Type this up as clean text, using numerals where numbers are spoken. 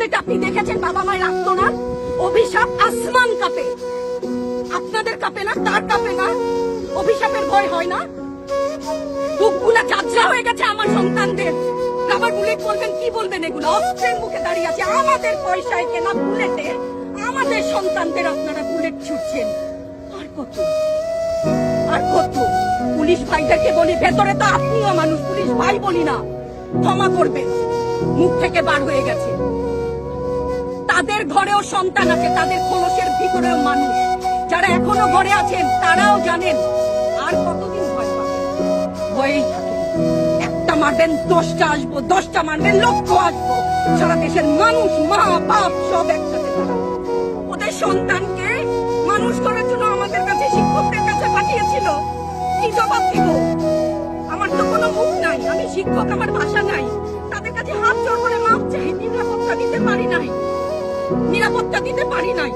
ছেলেটা আপনি দেখেছেন বাবা মায়ের রাখতো না? অভিশাপ আসমান কাঁপে, আপনাদের কাঁপে না? তার কাঁপে না? অভিশাপের ভয় হয় না? বুকগুলা ঝাঁঝরা হয়ে গেছে আমার সন্তানদের। আবার বুলেট বলবেন, কি বলবেন এগুলো? অস্ত্রের মুখে দাঁড়িয়ে আছে, আমাদের পয়সায় কেনা বুলেটে আমাদের সন্তানদের আপনারা বুলেট ছুটছেন। আর কত, আর কত? পুলিশ ভাইদেরকে বলি, ভেতরে তো আপনিও মানুষ, পুলিশ ভাই বলি না, ক্ষমা করবেন, মুখ থেকে বার হয়ে গেছে। তাদের ঘরেও সন্তান আছে, তাদের খোলসের ভিতরেও মানুষ। যারা এখনো ঘরে আছেন তারাও জানেন আর কতদিন ভয় পাবেন। ভয়েই থাকেন, একটা মারবেন 10টা আসবো, 10টা মারবেন লক্ষ আসবো। সারা দেশের মানুষ, মা বাপ সব একসাথে দাঁড়াবে। ওদের সন্তানকে মানুষ করার জন্য আমাদের কাছে, শিক্ষকদের কাছে পাঠিয়েছিল। কি জবাব দিব? আমার তো কোনো মুখ নাই, আমি শিক্ষক, আমার ভাষা নাই। তাদের কাছে হাত জোড় করে মাপ চাই, নিরাপত্তা দিতে পারি নাই, নিরাপত্তা দিতে পারি নাই।